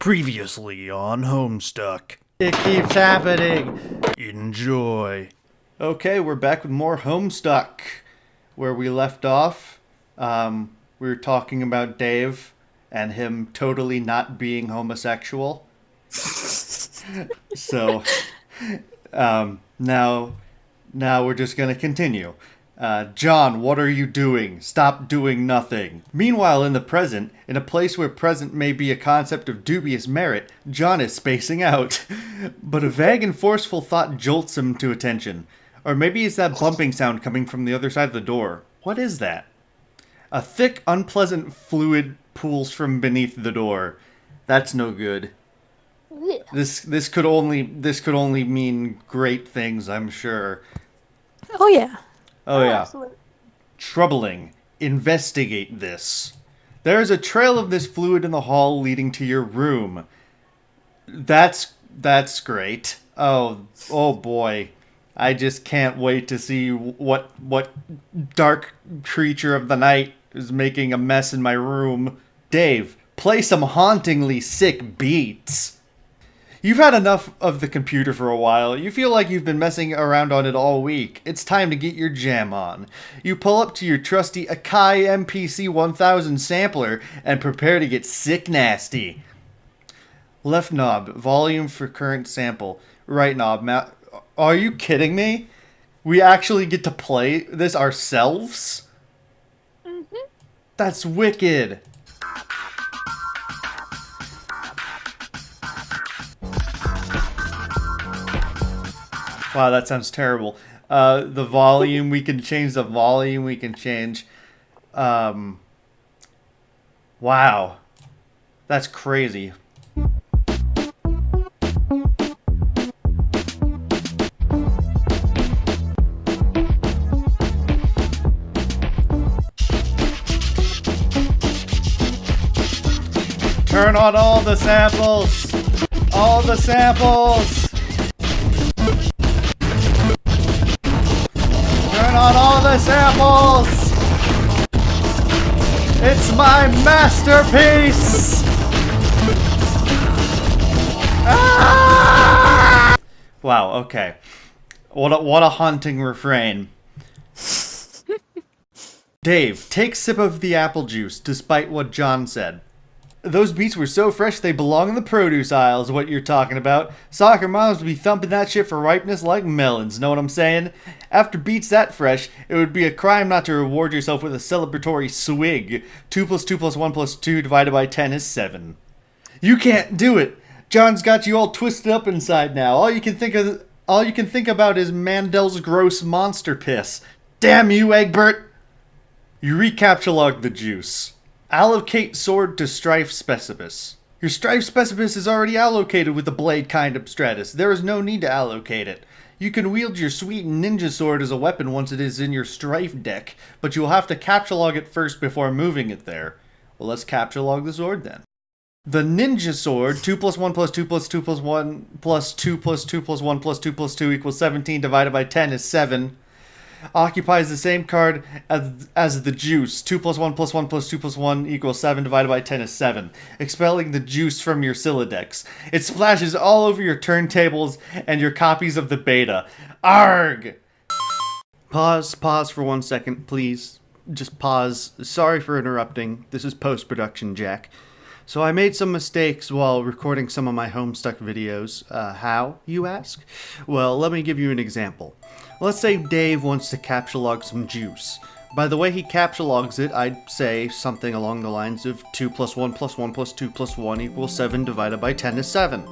Previously on Homestuck. It keeps happening. Enjoy. Okay, we're back with more Homestuck. Where we left off, we were talking about Dave and him totally not being homosexual. So, now we're just gonna continue. John, what are you doing? Stop doing nothing. Meanwhile, in the present, in a place where present may be a concept of dubious merit, John is spacing out. But a vague and forceful thought jolts him to attention. Or maybe it's that bumping sound coming from the other side of the door. What is that? A thick, unpleasant fluid pools from beneath the door. That's no good. This could only mean great things, I'm sure. Oh yeah. Oh yeah. Absolutely. Troubling. Investigate this. There is a trail of this fluid in the hall leading to your room. That's great. Oh boy. I just can't wait to see what dark creature of the night is making a mess in my room. Dave, play some hauntingly sick beats. You've had enough of the computer for a while. You feel like you've been messing around on it all week. It's time to get your jam on. You pull up to your trusty Akai MPC 1000 sampler and prepare to get sick nasty. Left knob, volume for current sample. Right knob, are you kidding me? We actually get to play this ourselves? Mm-hmm. That's wicked. Wow, that sounds terrible. The volume, we can change the volume, we can change... wow. That's crazy. Turn on all the samples! All the samples! Turn on all the samples! It's my masterpiece! Ah! Wow, okay. What a haunting refrain. Dave, take sip of the apple juice, despite what John said. Those beets were so fresh they belong in the produce aisle is what you're talking about. Soccer moms would be thumping that shit for ripeness like melons, know what I'm saying? After beets that fresh, it would be a crime not to reward yourself with a celebratory swig. 2 plus 2 plus 1 plus 2 divided by 10 is 7. You can't do it! John's got you all twisted up inside now. All you can think about is Mandel's gross monster piss. Damn you, Egbert! You recaptulog the juice. Allocate sword to Strife Specipus. Your Strife Specipus is already allocated with the blade kind of Stratus. There is no need to allocate it. You can wield your sweet ninja sword as a weapon once it is in your Strife deck, but you will have to captulog it first before moving it there. Well, let's captulog the sword then. The ninja sword, 2 plus 1 plus 2 plus 2 plus 1 plus 2 plus 2 plus 1 plus 2 plus 2 equals 17 divided by 10 is 7. Occupies the same card as the juice. 2 plus 1 plus 1 plus 2 plus 1 equals 7 divided by 10 is 7. Expelling the juice from your Siladex. It splashes all over your turntables and your copies of the beta. Arg! Pause for 1 second, please. Just pause. Sorry for interrupting. This is post-production, Jack. So I made some mistakes while recording some of my Homestuck videos. How, you ask? Well, let me give you an example. Let's say Dave wants to captulog some juice. By the way he captulogs it, I'd say something along the lines of 2 plus 1 plus 1 plus 2 plus 1 equals 7 divided by 10 is 7.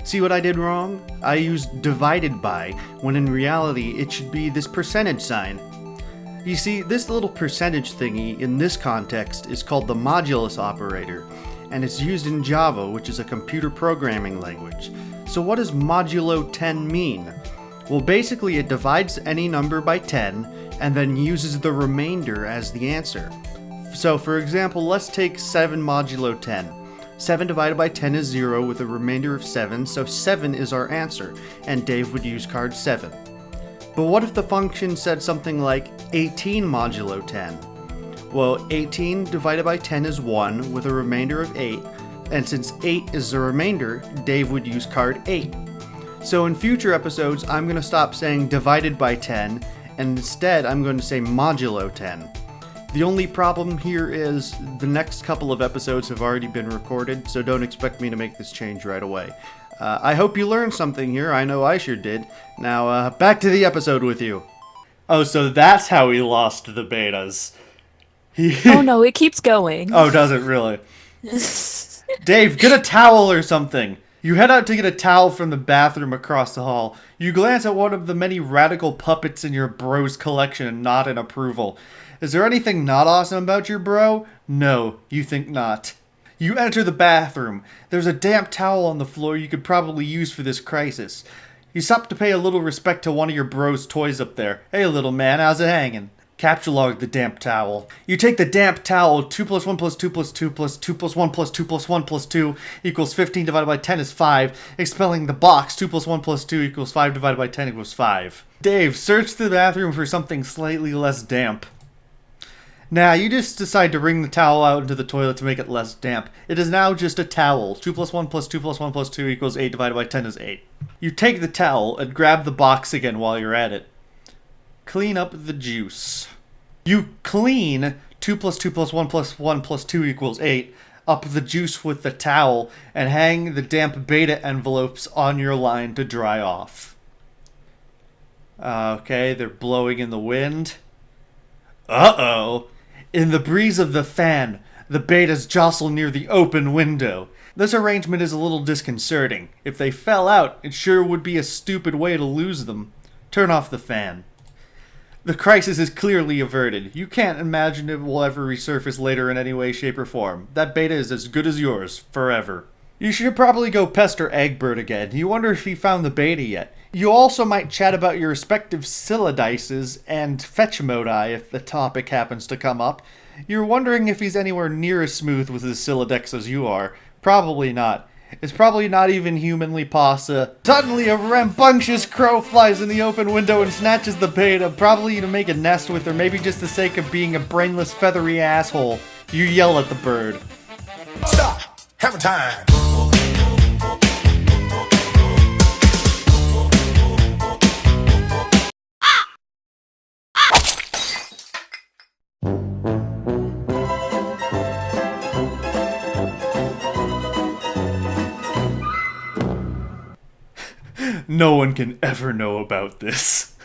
See what I did wrong? I used divided by, when in reality it should be this percentage sign. You see, this little percentage thingy in this context is called the modulus operator, and it's used in Java, which is a computer programming language. So what does modulo 10 mean? Well, basically it divides any number by 10, and then uses the remainder as the answer. So for example, let's take 7 modulo 10. 7 divided by 10 is 0 with a remainder of 7, so 7 is our answer, and Dave would use card 7. But what if the function said something like 18 modulo 10? Well, 18 divided by 10 is 1 with a remainder of 8, And since 8 is the remainder, Dave would use card 8. So in future episodes, I'm going to stop saying divided by 10, and instead I'm going to say modulo 10. The only problem here is the next couple of episodes have already been recorded, so don't expect me to make this change right away. I hope you learned something here. I know I sure did. Now, back to the episode with you. Oh, so that's how he lost the betas. Oh no, it keeps going. Oh, does it really? Dave, get a towel or something. You head out to get a towel from the bathroom across the hall. You glance at one of the many radical puppets in your bro's collection and nod in approval. Is there anything not awesome about your bro? No, you think not. You enter the bathroom. There's a damp towel on the floor you could probably use for this crisis. You stop to pay a little respect to one of your bro's toys up there. Hey, little man, how's it hanging? Capture the damp towel. You take the damp towel. 2 plus 1 plus 2 plus 2 plus 2 plus 1 plus 2 plus 1 plus 2 equals 15 divided by 10 is 5. Expelling the box. 2 plus 1 plus 2 equals 5 divided by 10 equals 5. Dave, search the bathroom for something slightly less damp. Now, you just decide to wring the towel out into the toilet to make it less damp. It is now just a towel. 2 plus 1 plus 2 plus 1 plus 2 equals 8 divided by 10 is 8. You take the towel and grab the box again while you're at it. Clean up the juice. You clean 2 plus 2 plus 1 plus 1 plus 2 equals 8 up the juice with the towel and hang the damp beta envelopes on your line to dry off. Okay, they're blowing in the wind. Uh-oh. In the breeze of the fan, the betas jostle near the open window. This arrangement is a little disconcerting. If they fell out, it sure would be a stupid way to lose them. Turn off the fan. The crisis is clearly averted. You can't imagine it will ever resurface later in any way, shape, or form. That beta is as good as yours, forever. You should probably go pester Eggbird again. You wonder if he found the beta yet. You also might chat about your respective Sylodices and fetch modi if the topic happens to come up. You're wondering if he's anywhere near as smooth with his Sylodex as you are. Probably not. It's probably not even humanly possible. Suddenly a rambunctious crow flies in the open window and snatches the beta, probably to make a nest with, or maybe just the sake of being a brainless feathery asshole. You yell at the bird. Stop! Hammer time! No one can ever know about this.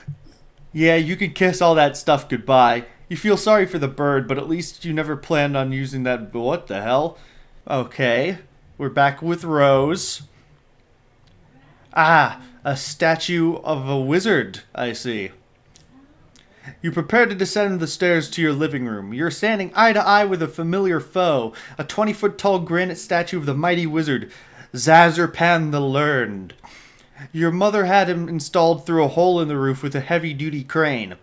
Yeah, you can kiss all that stuff goodbye. You feel sorry for the bird, but at least you never planned on using that. What the hell? Okay, we're back with Rose. Ah, a statue of a wizard, I see. You prepare to descend the stairs to your living room. You're standing eye to eye with a familiar foe, a 20-foot-tall granite statue of the mighty wizard, Zazerpan the Learned. Your mother had him installed through a hole in the roof with a heavy-duty crane.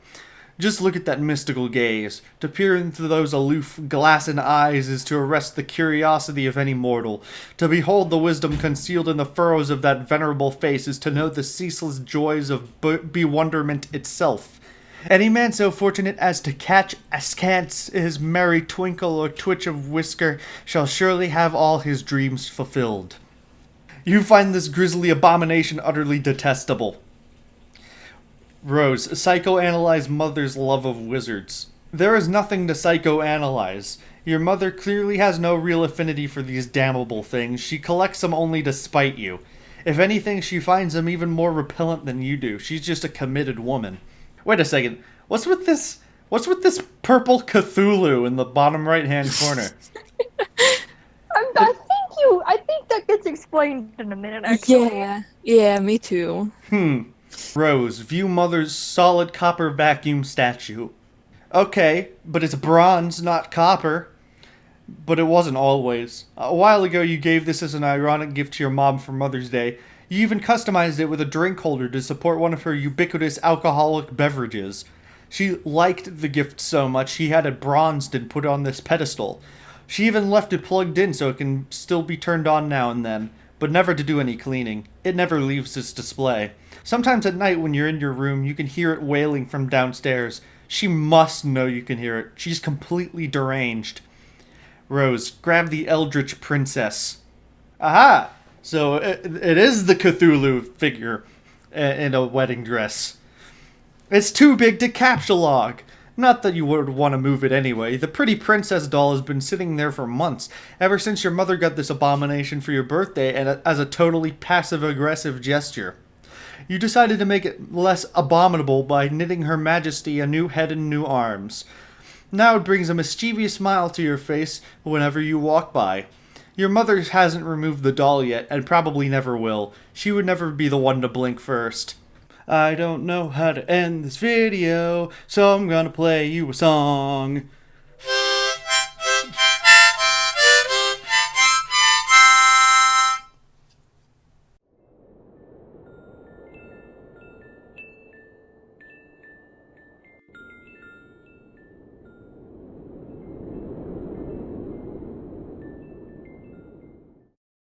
Just look at that mystical gaze. To peer into those aloof, glassy eyes is to arrest the curiosity of any mortal. To behold the wisdom concealed in the furrows of that venerable face is to know the ceaseless joys of bewonderment itself. Any man so fortunate as to catch askance his merry twinkle or twitch of whisker shall surely have all his dreams fulfilled. You find this grisly abomination utterly detestable. Rose, psychoanalyze mother's love of wizards. There is nothing to psychoanalyze. Your mother clearly has no real affinity for these damnable things. She collects them only to spite you. If anything, she finds them even more repellent than you do. She's just a committed woman. Wait a second. What's with this purple Cthulhu in the bottom right-hand corner? I think that gets explained in a minute, actually. Yeah, me too. Rose, view mother's solid copper vacuum statue. Okay, but it's bronze, not copper. But it wasn't always. A while ago you gave this as an ironic gift to your mom for Mother's Day. You even customized it with a drink holder to support one of her ubiquitous alcoholic beverages. She liked the gift so much she had it bronzed and put on this pedestal. She even left it plugged in so it can still be turned on now and then, but never to do any cleaning. It never leaves its display. Sometimes at night when you're in your room, you can hear it wailing from downstairs. She must know you can hear it. She's completely deranged. Rose, grab the Eldritch Princess. Aha! So it is the Cthulhu figure in a wedding dress. It's too big to capsulog. Not that you would want to move it anyway. The pretty princess doll has been sitting there for months, ever since your mother got this abomination for your birthday and as a totally passive-aggressive gesture. You decided to make it less abominable by knitting Her Majesty a new head and new arms. Now it brings a mischievous smile to your face whenever you walk by. Your mother hasn't removed the doll yet, and probably never will. She would never be the one to blink first. I don't know how to end this video, so I'm gonna play you a song.